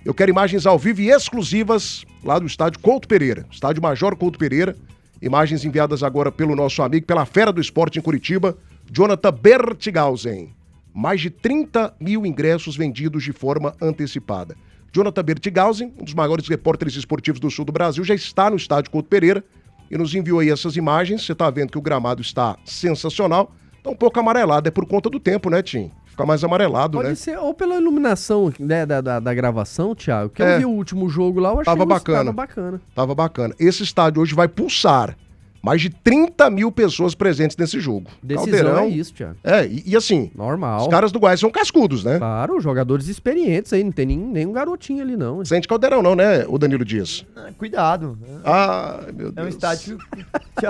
Eu quero imagens ao vivo e exclusivas lá do estádio Couto Pereira, estádio Major Couto Pereira. Imagens enviadas agora pelo nosso amigo, pela Fera do Esporte em Curitiba, Jonathan Bertigausen. Mais de 30 mil ingressos vendidos de forma antecipada. Jonathan Bertigausen, um dos maiores repórteres esportivos do sul do Brasil, já está no estádio Couto Pereira e nos enviou aí essas imagens. Você está vendo que o gramado está sensacional. Está um pouco amarelado, é por conta do tempo, né, Tim? Fica mais amarelado, Pode né? ser, ou pela iluminação, né, da gravação, Thiago, que eu vi o último jogo lá, eu achei Tava que bacana. bacana. Tava bacana. Esse estádio hoje vai pulsar. Mais de 30 mil pessoas presentes nesse jogo. Decisão Caldeirão, é isso, Thiago. e assim, Normal. os caras do Goiás são cascudos, né? Claro, jogadores experientes aí, não tem nenhum garotinho ali não. Sente Caldeirão não, né, o Danilo Dias? Cuidado. Ai, meu Deus. É um estádio...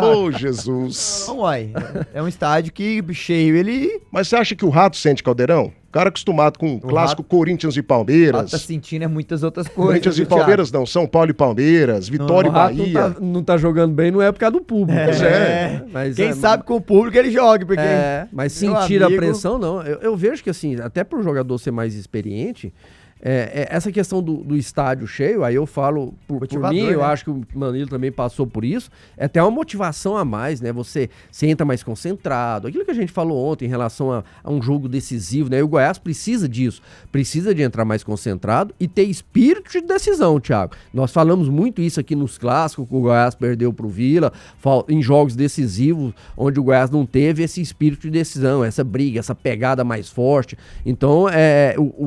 Ô, Jesus. Não, uai. É um estádio que cheio, ele... Mas você acha que o Rato sente Caldeirão? O cara acostumado com o clássico Corinthians e Palmeiras. Tá sentindo muitas outras coisas. Corinthians e Palmeiras não, São Paulo e Palmeiras, Vitória e Bahia. Não tá jogando bem, não é por causa do público. Pois é. Mas quem sabe com o público ele joga, porque... mas sentir a pressão, não. Eu vejo que, assim, até pro jogador ser mais experiente, essa questão do estádio cheio, aí eu falo por mim, né? Eu acho que o Manilo também passou por isso, é até uma motivação a mais, né? Você entra mais concentrado, aquilo que a gente falou ontem em relação a um jogo decisivo, né? E o Goiás precisa disso, precisa de entrar mais concentrado e ter espírito de decisão, Thiago. Nós falamos muito isso aqui nos clássicos, que o Goiás perdeu pro Vila, em jogos decisivos, onde o Goiás não teve esse espírito de decisão, essa briga, essa pegada mais forte. Então,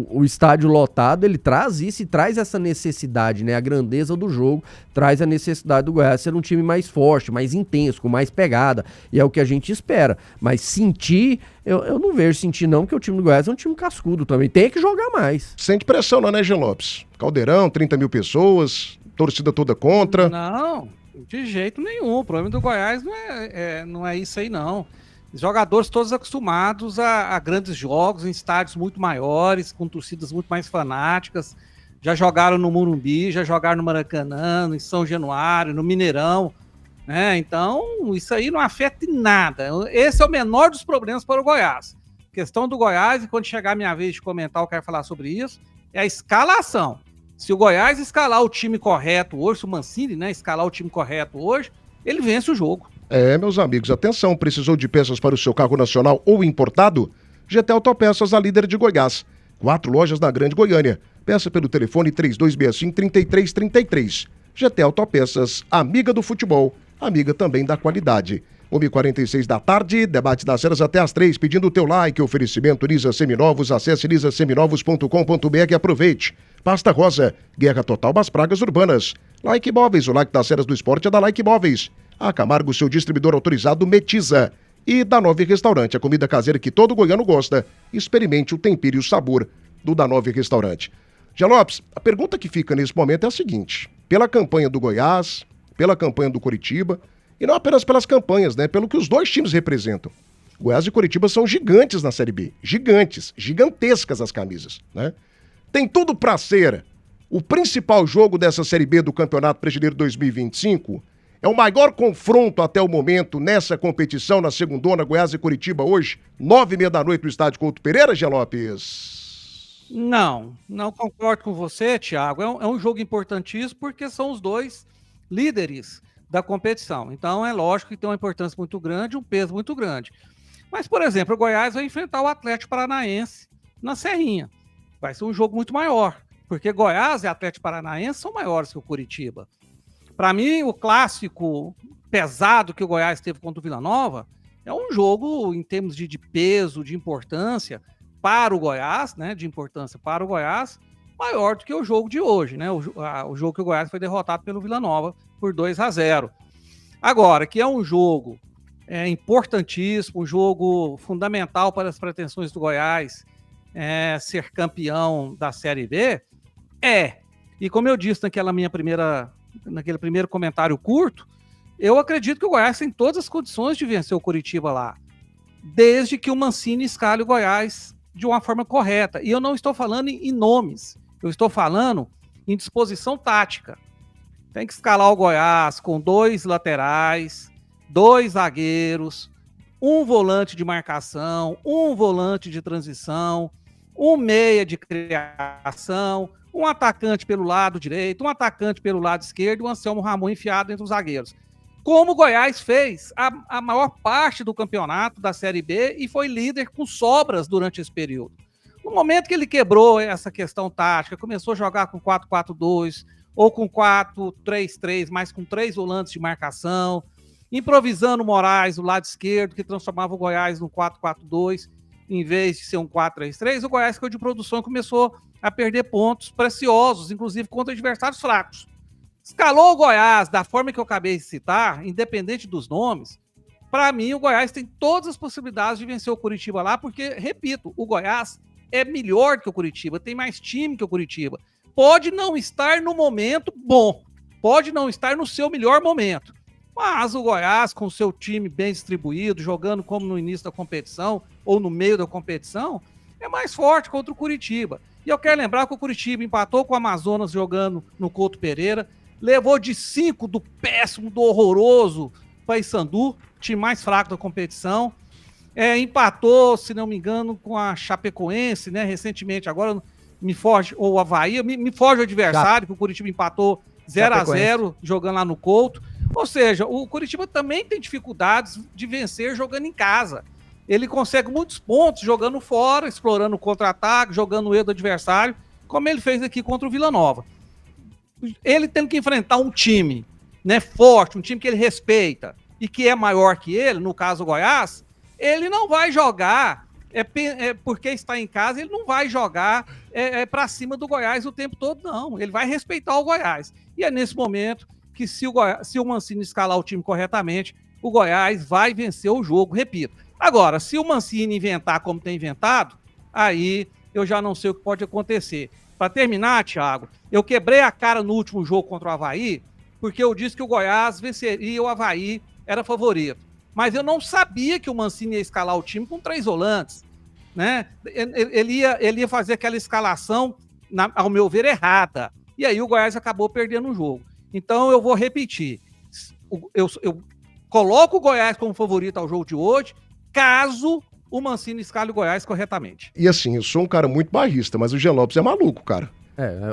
o estádio lotado, ele traz isso e traz essa necessidade, né? A grandeza do jogo traz a necessidade do Goiás ser um time mais forte, mais intenso, com mais pegada, e é o que a gente espera. Mas sentir, eu não vejo sentir não, porque o time do Goiás é um time cascudo também, tem que jogar mais. Sente pressão não, né, Jean Lopes? Caldeirão, 30 mil pessoas, torcida toda contra. Não, de jeito nenhum, o problema do Goiás não é isso aí não. Os jogadores todos acostumados a grandes jogos, em estádios muito maiores, com torcidas muito mais fanáticas, já jogaram no Morumbi, já jogaram no Maracanã, em São Januário, no Mineirão, né? Então, isso aí não afeta em nada. Esse é o menor dos problemas para o Goiás. A questão do Goiás, e quando chegar a minha vez de comentar, eu quero falar sobre isso, é a escalação. Se o Goiás escalar o time correto hoje, se o Mancini, né, escalar o time correto hoje, ele vence o jogo. Meus amigos, atenção, precisou de peças para o seu carro nacional ou importado? GT Autopeças, a líder de Goiás. 4 lojas na Grande Goiânia. Peça pelo telefone 3265-3333. GT Autopeças, amiga do futebol, amiga também da qualidade. 1h46 da tarde, debate das cenas até às 3, pedindo o teu like, oferecimento Nisa Seminovos, acesse nisaseminovos.com.br e aproveite. Pasta Rosa, guerra total das pragas urbanas. Like Móveis, o like das cenas do esporte é da Like Móveis. A Camargo, seu distribuidor autorizado, Metiza. E Danove Restaurante, a comida caseira que todo goiano gosta. Experimente o tempero e o sabor do Danove Restaurante. Jean Lopes, a pergunta que fica nesse momento é a seguinte. Pela campanha do Goiás, pela campanha do Coritiba, e não apenas pelas campanhas, né? Pelo que os dois times representam. Goiás e Coritiba são gigantes na Série B. Gigantes, gigantescas as camisas, né? Tem tudo para ser o principal jogo dessa Série B do Campeonato Brasileiro 2025. É o maior confronto até o momento nessa competição, na segundona, Goiás e Coritiba hoje, 9h30 da noite no estádio Couto Pereira, Jean Lopes? Não concordo com você, Thiago. É um jogo importantíssimo porque são os dois líderes da competição. Então é lógico que tem uma importância muito grande, um peso muito grande. Mas, por exemplo, o Goiás vai enfrentar o Atlético Paranaense na Serrinha. Vai ser um jogo muito maior, porque Goiás e Atlético Paranaense são maiores que o Coritiba. Para mim, o clássico pesado que o Goiás teve contra o Vila Nova é um jogo em termos de peso, de importância para o Goiás, né? De importância para o Goiás, maior do que o jogo de hoje, né? O jogo que o Goiás foi derrotado pelo Vila Nova por 2-0. Agora, que é um jogo importantíssimo, um jogo fundamental para as pretensões do Goiás ser campeão da Série B, E como eu disse naquele primeiro comentário curto, eu acredito que o Goiás tem todas as condições de vencer o Coritiba lá, desde que o Mancini escale o Goiás de uma forma correta. E eu não estou falando em nomes, eu estou falando em disposição tática. Tem que escalar o Goiás com 2 laterais, 2 zagueiros, um volante de marcação, um volante de transição, um meia de criação, um atacante pelo lado direito, um atacante pelo lado esquerdo e o Anselmo Ramon enfiado entre os zagueiros. Como o Goiás fez a maior parte do campeonato da Série B e foi líder com sobras durante esse período. No momento que ele quebrou essa questão tática, começou a jogar com 4-4-2 ou com 4-3-3, mas com 3 volantes de marcação, improvisando o Moraes do lado esquerdo, que transformava o Goiás num 4-4-2, em vez de ser um 4-3-3, o Goiás ficou de produção e começou a perder pontos preciosos, inclusive contra adversários fracos. Escalou o Goiás da forma que eu acabei de citar, independente dos nomes, para mim o Goiás tem todas as possibilidades de vencer o Curitiba lá, porque, repito, o Goiás é melhor que o Curitiba, tem mais time que o Curitiba. Pode não estar no momento bom, pode não estar no seu melhor momento, mas o Goiás, com o seu time bem distribuído, jogando como no início da competição ou no meio da competição, é mais forte contra o Curitiba. E eu quero lembrar que o Curitiba empatou com o Amazonas jogando no Couto Pereira, levou de 5 do péssimo, do horroroso Paysandu, time mais fraco da competição. Empatou, se não me engano, com a Chapecoense, né? Recentemente, agora me foge, ou o Avaí, me foge o adversário, que o Curitiba empatou 0-0 jogando lá no Couto. Ou seja, o Curitiba também tem dificuldades de vencer jogando em casa. Ele consegue muitos pontos jogando fora, explorando o contra-ataque, jogando o erro do adversário, como ele fez aqui contra o Vila Nova. Ele tendo que enfrentar um time, né, forte, um time que ele respeita e que é maior que ele, no caso o Goiás, ele não vai jogar, porque está em casa, ele não vai jogar para cima do Goiás o tempo todo, não. Ele vai respeitar o Goiás. E é nesse momento que se o Mancini escalar o time corretamente, o Goiás vai vencer o jogo, repito. Agora, se o Mancini inventar como tem inventado, aí eu já não sei o que pode acontecer. Para terminar, Thiago, eu quebrei a cara no último jogo contra o Avaí, porque eu disse que o Goiás venceria, o Avaí era favorito. Mas eu não sabia que o Mancini ia escalar o time com 3 volantes, né? Ele ia fazer aquela escalação, ao meu ver, errada. E aí o Goiás acabou perdendo o jogo. Então eu vou repetir. Eu coloco o Goiás como favorito ao jogo de hoje, caso o Mancini escale o Goiás corretamente. E assim, eu sou um cara muito barrista, mas o Jean Lopes é maluco, cara.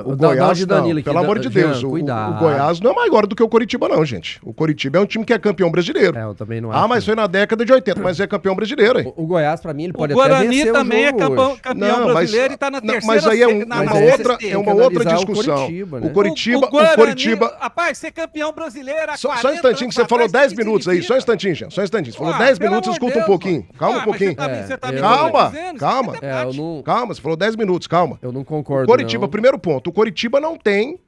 O Goiás, de Danilo aqui, pelo amor de Deus, o Goiás não é maior do que o Curitiba não, gente. O Curitiba é um time que é campeão brasileiro. Eu também não acho. Mas foi na década de 80, mas é campeão brasileiro, hein? O Goiás, pra mim, ele pode até vencer o jogo. O Guarani também é campeão brasileiro e tá na terceira. Mas aí é uma outra discussão. O Curitiba... Rapaz, ser campeão brasileiro... Só um instantinho que você falou 10 minutos aí, só um instantinho, Jean, só um instantinho. Você falou 10 minutos, escuta um pouquinho. Calma um pouquinho. Calma, você falou 10 minutos, calma. Eu não concordo, o Curitiba, primeiro ponto, o Curitiba não tem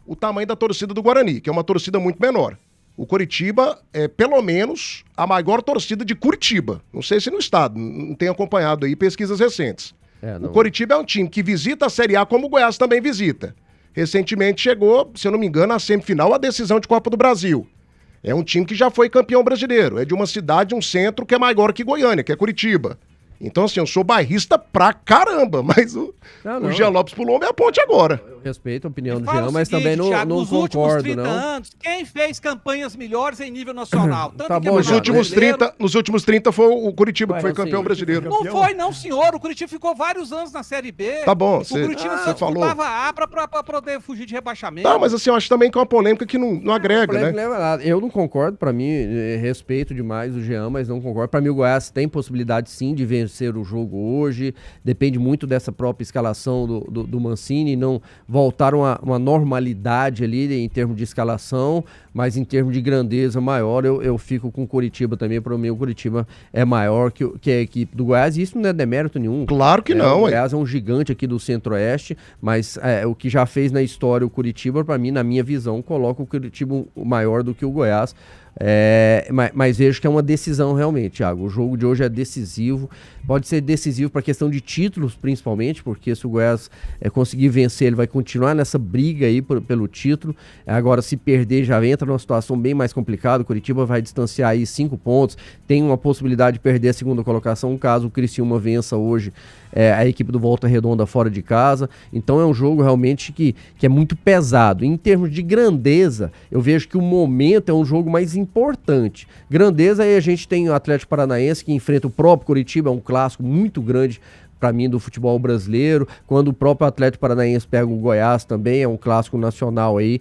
o tamanho da torcida do Guarani, que é uma torcida muito menor. O Curitiba é, pelo menos, a maior torcida de Curitiba. Não sei se no estado, não tenho acompanhado aí pesquisas recentes. O Curitiba é um time que visita a Série A como o Goiás também visita. Recentemente chegou, se eu não me engano, à semifinal, a decisão de Copa do Brasil. É um time que já foi campeão brasileiro. É de uma cidade, um centro que é maior que Goiânia, que é Curitiba. Então, assim, eu sou bairrista pra caramba, mas o Jean Lopes pulou minha ponte agora. Eu respeito a opinião do Jean, mas também não concordo, nos últimos 30 anos, quem fez campanhas melhores em nível nacional? Tanto tá bom, nos últimos 30 foi o Curitiba que foi campeão brasileiro. Não foi não, senhor. O Curitiba ficou vários anos na Série B. Tá bom, você falou. O Curitiba A pra poder fugir de rebaixamento. Tá, mas assim, eu acho também que é uma polêmica que não agrega, né? Não leva nada. Eu não concordo, pra mim, respeito demais o Jean, mas não concordo. Pra mim o Goiás tem possibilidade sim de vencer o jogo hoje, depende muito dessa própria escalação do Mancini, não voltar uma normalidade ali em termos de escalação, mas em termos de grandeza maior, eu fico com o Curitiba também. Para mim o Curitiba é maior que a equipe do Goiás, e isso não é demérito nenhum. Claro que não. O Goiás é um gigante aqui do Centro-Oeste, mas o que já fez na história o Curitiba, para mim, na minha visão, coloca o Curitiba maior do que o Goiás. Mas vejo que é uma decisão realmente, Thiago. O jogo de hoje é decisivo, pode ser decisivo para a questão de títulos principalmente, porque se o Goiás conseguir vencer, ele vai continuar nessa briga aí pelo título. Agora, se perder, já entra numa situação bem mais complicada. O Curitiba vai distanciar aí 5 pontos, tem uma possibilidade de perder a segunda colocação caso o Criciúma vença hoje a equipe do Volta Redonda fora de casa. Então é um jogo realmente que é muito pesado. Em termos de grandeza, eu vejo que o momento é um jogo mais importante. Grandeza, aí a gente tem o Atlético Paranaense que enfrenta o próprio Curitiba, é um clássico muito grande para mim, do futebol brasileiro. Quando o próprio Atlético Paranaense pega o Goiás também, é um clássico nacional aí,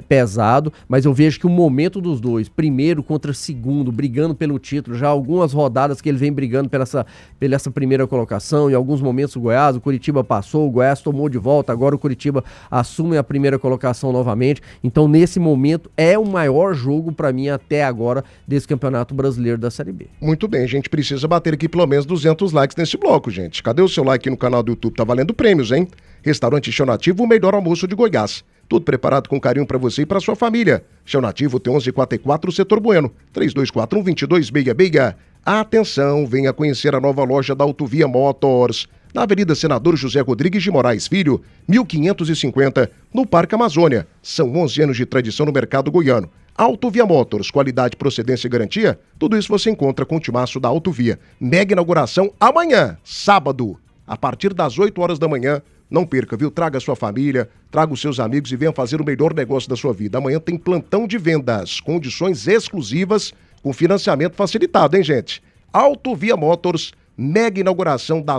pesado, mas eu vejo que o momento dos dois, primeiro contra segundo, brigando pelo título, já algumas rodadas que ele vem brigando pela essa primeira colocação, em alguns momentos o Coritiba passou, o Goiás tomou de volta, agora o Coritiba assume a primeira colocação novamente, então nesse momento é o maior jogo para mim até agora desse Campeonato Brasileiro da Série B. Muito bem, a gente precisa bater aqui pelo menos 200 likes nesse bloco, gente. Cadê o seu like no canal do YouTube? Tá valendo prêmios, hein? Restaurante Chão Nativo, o melhor almoço de Goiás. Tudo preparado com carinho para você e para sua família. Chão Nativo tem 1144 Setor Bueno, 3241-2266. Atenção, venha conhecer a nova loja da Autovia Motors, na Avenida Senador José Rodrigues de Moraes Filho, 1550, no Parque Amazônia. São 11 anos de tradição no mercado goiano. Autovia Motors, qualidade, procedência e garantia, tudo isso você encontra com o timaço da Autovia. Mega inauguração amanhã, sábado, a partir das 8 horas da manhã. Não perca, viu? Traga a sua família, traga os seus amigos e venha fazer o melhor negócio da sua vida. Amanhã tem plantão de vendas, condições exclusivas, com financiamento facilitado, hein, gente? Autovia Motors, mega inauguração da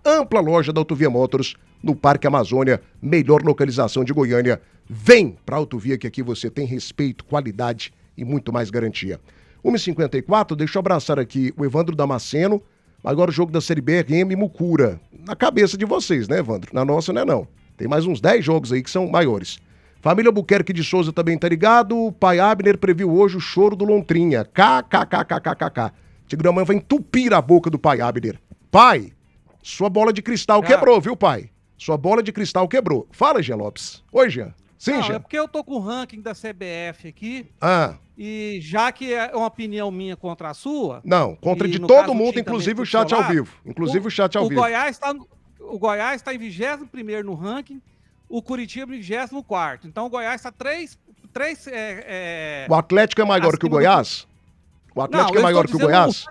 ampla loja da Autovia Motors, no Parque Amazônia, melhor localização de Goiânia. Vem pra Autovia, que aqui você tem respeito, qualidade e muito mais garantia. 1h54, deixa eu abraçar aqui o Evandro Damasceno. Agora o jogo da Série B, RM e Mucura. Na cabeça de vocês, né, Evandro? Na nossa não é não. Tem mais uns 10 jogos aí que são maiores. Família Buquerque de Souza também tá ligado. Pai Abner previu hoje o choro do Lontrinha. KKKKKKK. Tigrão amanhã vai entupir a boca do pai Abner. Pai, sua bola de cristal quebrou, viu, pai? Sua bola de cristal quebrou. Fala, Jean Lopes. Oi, Jean. Sim, não, Jean. é porque eu tô com o ranking da CBF aqui. Ah. E já que é uma opinião minha contra a sua... Não, contra de todo mundo, inclusive o chat ao vivo. Inclusive o chat ao vivo. O Goiás está em 21º no ranking, o Curitiba em 24º. Então o Goiás está três O Atlético é maior que o Goiás? O Atlético é maior que o Goiás?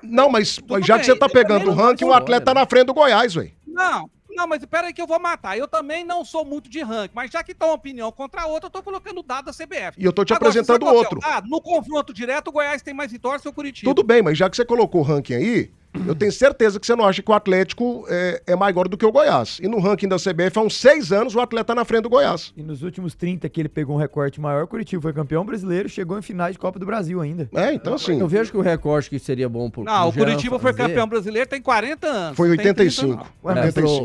Não, mas já que você tá pegando o ranking, o Atlético tá na frente do Goiás, velho. Não, mas espera aí que eu vou matar. Eu também não sou muito de ranking, mas já que tá uma opinião contra a outra, eu tô colocando o dado da CBF. E eu tô te apresentando outro. No confronto direto, o Goiás tem mais vitórias que o Curitiba. Tudo bem, mas já que você colocou o ranking aí, eu tenho certeza que você não acha que o Atlético é maior do que o Goiás. E no ranking da CBF, há uns 6 anos, o Atlético tá na frente do Goiás. E nos últimos 30 que ele pegou um recorte maior, o Curitiba foi campeão brasileiro, chegou em finais de Copa do Brasil ainda. Então assim... Eu vejo que o recorte que seria bom pro Não, o Curitiba foi campeão brasileiro tem 40 anos. Foi em 85.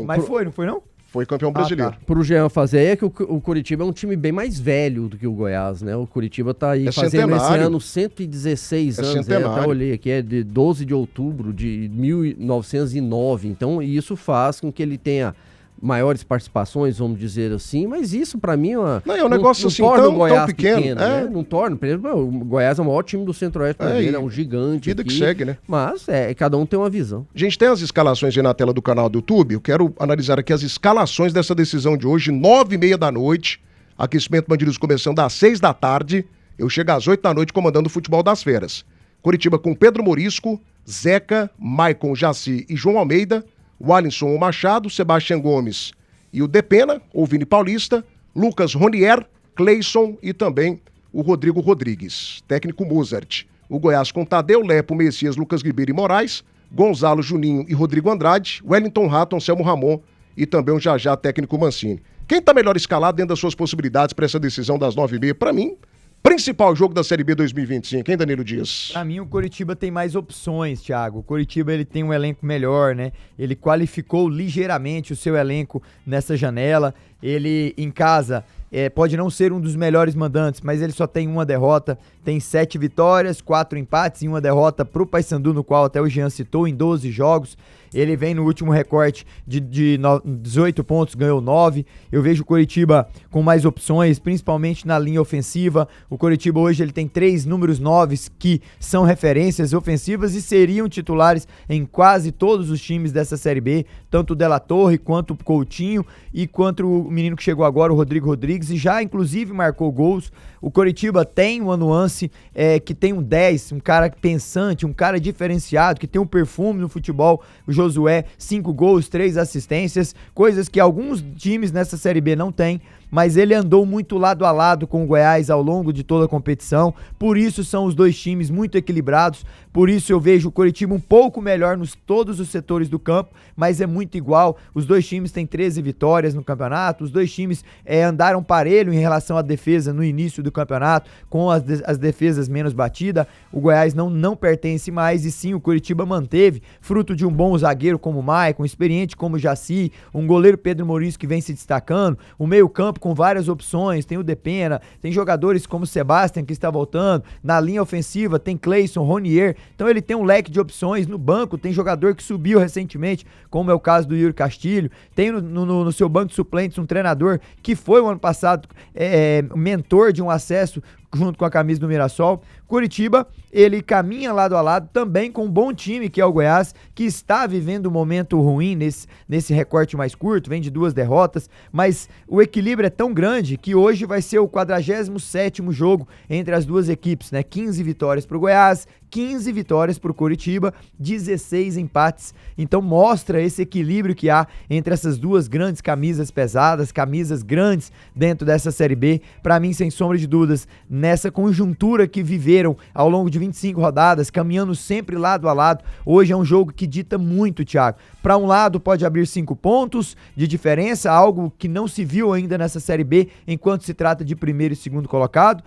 Mas foi, não foi não? Foi campeão brasileiro. Tá. Pro Jean fazer é que o Curitiba é um time bem mais velho do que o Goiás, né? O Curitiba tá aí fazendo esse ano 116 anos. Até olhei aqui, é de 12 de outubro de 1909. Então, isso faz com que ele tenha maiores participações, vamos dizer assim, mas isso pra mim é um negócio assim tão pequeno, né? Não torna, por exemplo, o Goiás é o maior time do Centro-Oeste brasileiro, é um gigante vida aqui, que segue, né? Mas cada um tem uma visão. A gente tem as escalações aí na tela do canal do YouTube, eu quero analisar aqui as escalações dessa decisão de hoje, 9h30 da noite, aquecimento Bandidos começando às 6 da tarde, eu chego às 8 da noite comandando o futebol das feras. Curitiba com Pedro Morisco, Zeca, Maicon Jaci e João Almeida, o Alisson Machado, Sebastião Gomes e o Depena, o Vini Paulista, Lucas Ronier, Cleison e também o Rodrigo Rodrigues. Técnico Mozart. O Goiás com Tadeu, Lepo, Messias, Lucas Ribeiro e Moraes, Gonzalo, Juninho e Rodrigo Andrade, Wellington Rato, Anselmo Ramon e também o Jajá, técnico Mancini. Quem tá melhor escalado dentro das suas possibilidades para essa decisão das 9h30? Para mim, principal jogo da Série B 2025, hein, Danilo Dias? Pra mim, o Coritiba tem mais opções, Thiago. O Coritiba, ele tem um elenco melhor, né? Ele qualificou ligeiramente o seu elenco nessa janela. Ele, em casa, pode não ser um dos melhores mandantes, mas ele só tem uma derrota. Tem 7 vitórias, 4 empates e uma derrota pro Paysandu, no qual até o Jean citou, em 12 jogos. Ele vem no último recorte de 18 pontos, ganhou 9. Eu vejo o Coritiba com mais opções, principalmente na linha ofensiva. O Coritiba hoje ele tem 3 números 9 que são referências ofensivas e seriam titulares em quase todos os times dessa Série B, tanto o Della Torre quanto o Coutinho e quanto o menino que chegou agora, o Rodrigo Rodrigues, e já inclusive marcou gols. O Coritiba tem uma nuance que tem um 10, um cara pensante, um cara diferenciado, que tem um perfume no futebol. O Josué, 5 gols, 3 assistências, coisas que alguns times nessa Série B não têm. mas ele andou muito lado a lado com o Goiás ao longo de toda a competição, por isso são os dois times muito equilibrados, por isso eu vejo o Coritiba um pouco melhor nos todos os setores do campo, mas é muito igual, os dois times têm 13 vitórias no campeonato, os dois times andaram parelho em relação à defesa no início do campeonato, com as defesas menos batidas, o Goiás não pertence mais, e sim, o Coritiba manteve, fruto de um bom zagueiro como o Maicon, experiente como o Jaci, um goleiro Pedro Maurício que vem se destacando, o meio campo com várias opções, tem o Depena, tem jogadores como o Sebastian que está voltando, na linha ofensiva tem Cleison, Ronier, então ele tem um leque de opções, no banco tem jogador que subiu recentemente, como é o caso do Yuri Castilho, tem no seu banco de suplentes um treinador que foi o ano passado mentor de um acesso junto com a camisa do Mirassol. Coritiba, ele caminha lado a lado também com um bom time que é o Goiás, que está vivendo um momento ruim nesse recorte mais curto, vem de 2 derrotas, mas o equilíbrio é tão grande que hoje vai ser o 47º jogo entre as duas equipes, né? 15 vitórias para o Goiás, 15 vitórias para o Coritiba, 16 empates, então mostra esse equilíbrio que há entre essas duas grandes camisas pesadas, camisas grandes dentro dessa Série B. Para mim, sem sombra de dúvidas, nessa conjuntura que viveram ao longo de 25 rodadas, caminhando sempre lado a lado, hoje é um jogo que dita muito, Thiago. Para um lado pode abrir 5 pontos de diferença, algo que não se viu ainda nessa Série B, enquanto se trata de primeiro e segundo colocado.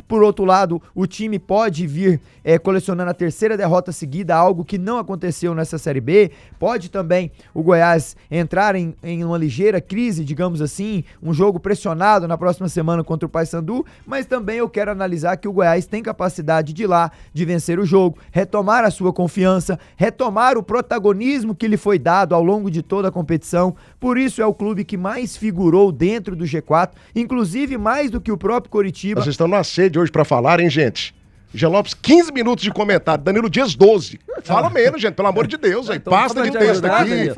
Por outro lado, o time pode vir colecionando a 3ª derrota seguida, algo que não aconteceu nessa Série B. Pode também o Goiás entrar em uma ligeira crise, digamos assim, um jogo pressionado na próxima semana contra o Paysandu, mas também eu quero analisar que o Goiás tem capacidade de ir lá, de vencer o jogo, retomar a sua confiança, retomar o protagonismo que lhe foi dado ao longo de toda a competição. Por isso é o clube que mais figurou dentro do G4, inclusive mais do que o próprio Coritiba. Vocês estão na sede hoje pra falar, hein, gente? Jean Lopes, 15 minutos de comentário. Danilo Dias, 12. Fala menos, gente, pelo amor de Deus. Aí, pasta de texto aqui.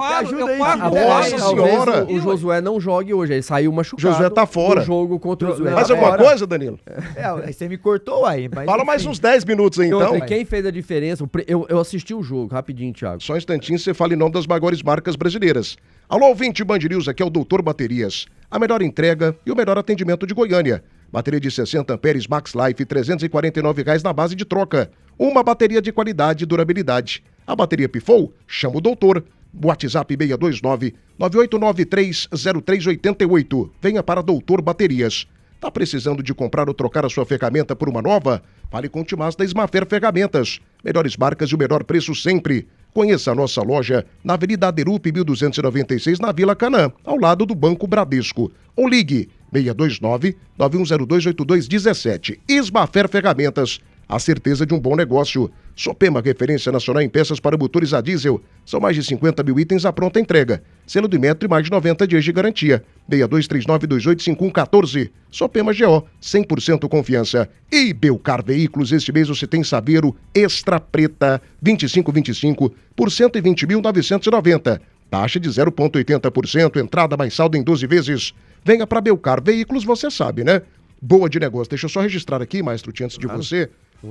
Nossa senhora. O Josué não jogue hoje, aí saiu machucado. Josué tá fora. O jogo contra o Josué. Mais alguma coisa, Danilo? Aí você me cortou aí. Mas fala mais uns 10 minutos aí, então. E quem fez a diferença? Eu assisti o jogo, rapidinho, Thiago. Só um instantinho, você fala em nome das maiores marcas brasileiras. Alô, ouvinte Band News, aqui é o Doutor Baterias. A melhor entrega e o melhor atendimento de Goiânia. Bateria de 60 amperes Max Life, R$ 349 na base de troca. Uma bateria de qualidade e durabilidade. A bateria pifou? Chama o doutor. WhatsApp 629-98930388. Venha para Doutor Baterias. Tá precisando de comprar ou trocar a sua ferramenta por uma nova? Fale com o Timás da Smafer Ferramentas. Melhores marcas e o melhor preço sempre. Conheça a nossa loja na Avenida Aderup 1296, na Vila Canaã, ao lado do Banco Bradesco. Ou ligue 629-9102-8217. Smafer Ferramentas, a certeza de um bom negócio. Sopema, referência nacional em peças para motores a diesel. São mais de 50 mil itens à pronta entrega. Selo do Metro e mais de 90 dias de garantia. 6239285114. Sopema GO, 100% confiança. E Belcar Veículos, este mês você tem Saveiro Extra Preta 2525 por 120.990. Taxa de 0,80%, entrada mais saldo em 12 vezes. Venha para Belcar Veículos, você sabe, né? Boa de negócio. Deixa eu só registrar aqui, Maestro, antes de você,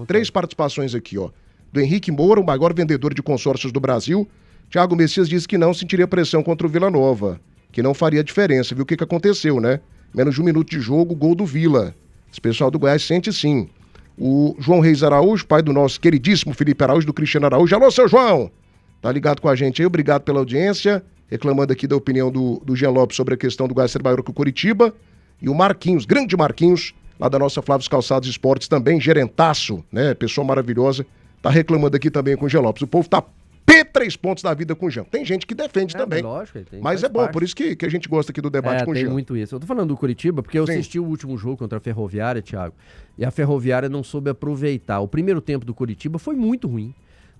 3 participações aqui, ó. Do Henrique Moura, o maior vendedor de consórcios do Brasil. Thiago Messias disse que não sentiria pressão contra o Vila Nova, que não faria diferença. Viu o que aconteceu, né? Menos de 1 minuto de jogo, gol do Vila. Esse pessoal do Goiás sente sim. O João Reis Araújo, pai do nosso queridíssimo Felipe Araújo, do Cristiano Araújo. Alô, seu João! Tá ligado com a gente aí, obrigado pela audiência. Reclamando aqui da opinião do Jean Lopes sobre a questão do Goiás ser maior que o Coritiba. E o Marquinhos, grande Marquinhos, lá da nossa Flávio Calçados Esportes, também gerentaço, né? Pessoa maravilhosa. Tá reclamando aqui também com o Jean Lopes. O povo tá P3 pontos da vida com o Jean. Tem gente que defende também. Lógico, mas é bom, por isso que a gente gosta aqui do debate com o Jean. Tem muito isso. Eu tô falando do Coritiba porque eu assisti o último jogo contra a Ferroviária, Thiago, e a Ferroviária não soube aproveitar. O primeiro tempo do Coritiba foi muito ruim.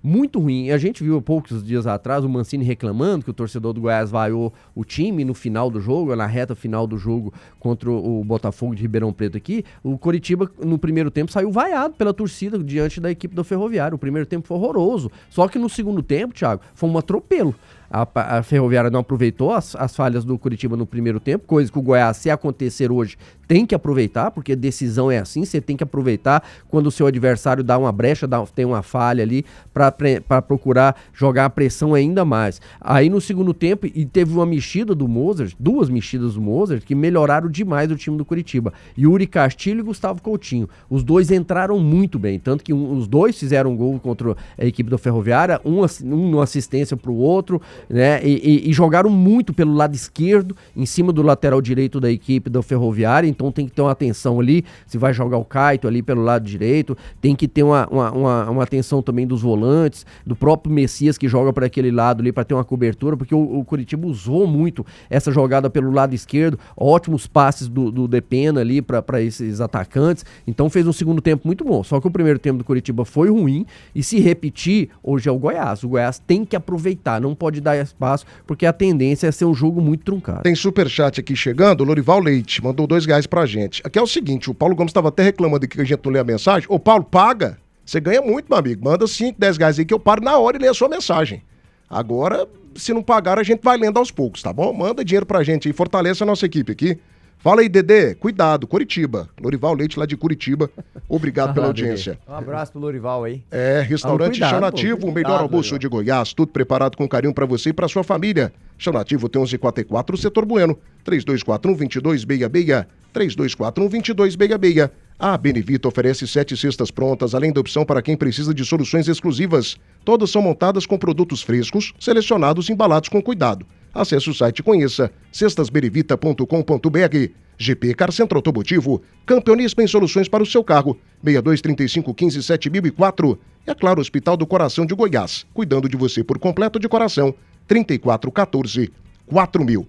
Muito ruim. A gente viu há poucos dias atrás o Mancini reclamando que o torcedor do Goiás vaiou o time no final do jogo, na reta final do jogo contra o Botafogo de Ribeirão Preto aqui. O Coritiba, no primeiro tempo, saiu vaiado pela torcida diante da equipe do Ferroviário. O primeiro tempo foi horroroso. Só que no segundo tempo, Thiago, foi um atropelo. A Ferroviária não aproveitou as falhas do Curitiba no primeiro tempo, coisa que o Goiás, se acontecer hoje, tem que aproveitar, porque decisão é assim, você tem que aproveitar quando o seu adversário dá uma brecha, tem uma falha ali, para procurar jogar a pressão ainda mais. Aí no segundo tempo, e teve uma mexida do Mozart, duas mexidas do Mozart, que melhoraram demais o time do Curitiba. Yuri Castilho e Gustavo Coutinho. Os dois entraram muito bem, tanto que os dois fizeram um gol contra a equipe da Ferroviária, um uma assistência para o outro, né? E jogaram muito pelo lado esquerdo, em cima do lateral direito da equipe da Ferroviária, então tem que ter uma atenção ali, se vai jogar o Caito ali pelo lado direito, tem que ter uma atenção também dos volantes, do próprio Messias que joga para aquele lado ali para ter uma cobertura, porque o Curitiba usou muito essa jogada pelo lado esquerdo, ótimos passes do Depena ali para esses atacantes, então fez um segundo tempo muito bom, só que o primeiro tempo do Curitiba foi ruim, e se repetir, hoje é o Goiás tem que aproveitar, não pode dar espaço, porque a tendência é ser um jogo muito truncado. Tem superchat aqui chegando, o Lorival Leite mandou R$2 pra gente. Aqui é o seguinte, o Paulo Gomes estava até reclamando aqui que a gente não lê a mensagem. Ô Paulo, paga, você ganha muito, meu amigo, manda 5, 10 reais aí que eu paro na hora e leio a sua mensagem. Agora, se não pagar, a gente vai lendo aos poucos, tá bom? Manda dinheiro pra gente aí, fortaleça a nossa equipe aqui. Fala aí, Dedê, cuidado, Curitiba. Lorival Leite lá de Curitiba, obrigado pela audiência. Um abraço pro Lorival aí. Restaurante Chão Nativo, o melhor almoço de Goiás, tudo preparado com carinho pra você e pra sua família. Chão Nativo tem 1144, Setor Bueno, 3241-2266, 3241-2266. A Benevito oferece 7 cestas prontas, além da opção para quem precisa de soluções exclusivas. Todas são montadas com produtos frescos, selecionados e embalados com cuidado. Acesse o site e conheça cestasbenevita.com.br. GP Car Centro Automotivo, campeonismo em soluções para o seu carro, 6235157004. E é claro, Hospital do Coração de Goiás, cuidando de você por completo de coração, 3414-4000.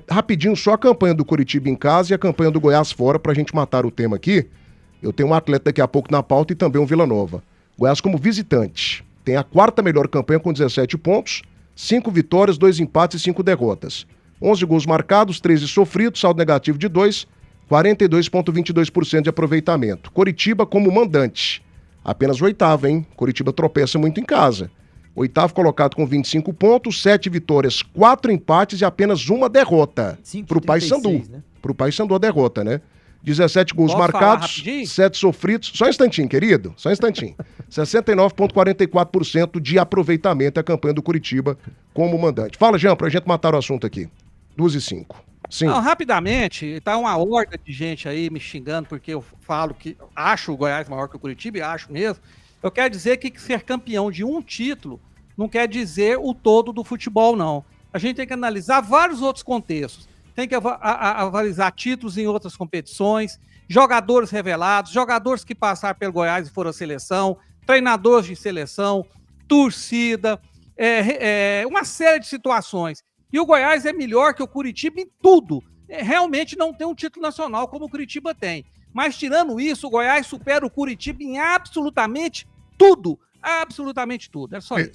Rapidinho, só a campanha do Curitiba em casa e a campanha do Goiás fora, pra gente matar o tema aqui. Eu tenho um atleta daqui a pouco na pauta e também um Vila Nova. Goiás como visitante, tem a 4ª melhor campanha com 17 pontos, 5 vitórias, 2 empates e 5 derrotas. 11 gols marcados, 13 sofridos, saldo negativo de 2, 42,22% de aproveitamento. Curitiba como mandante, apenas 8º, hein? Curitiba tropeça muito em casa. 8º colocado com 25 pontos, 7 vitórias, 4 empates e apenas 1 derrota. Pro Paysandu. Né? Pro Paysandu a derrota, né? 17 gols marcados, 7 sofridos. Só um instantinho, querido. Só um instantinho. 69,44% de aproveitamento é a campanha do Curitiba como mandante. Fala, Jean, pra gente matar o assunto aqui. 2:05. Sim. Não, rapidamente, tá uma horda de gente aí me xingando porque eu falo que acho o Goiás maior que o Curitiba, e acho mesmo. Eu quero dizer que ser campeão de um título não quer dizer o todo do futebol, não. A gente tem que analisar vários outros contextos. Tem que avalizar títulos em outras competições, jogadores revelados, jogadores que passaram pelo Goiás e foram à seleção, treinadores de seleção, torcida, uma série de situações. E o Goiás é melhor que o Curitiba em tudo. Realmente não tem um título nacional como o Curitiba tem. Mas tirando isso, o Goiás supera o Curitiba em absolutamente tudo. Absolutamente tudo. É só isso.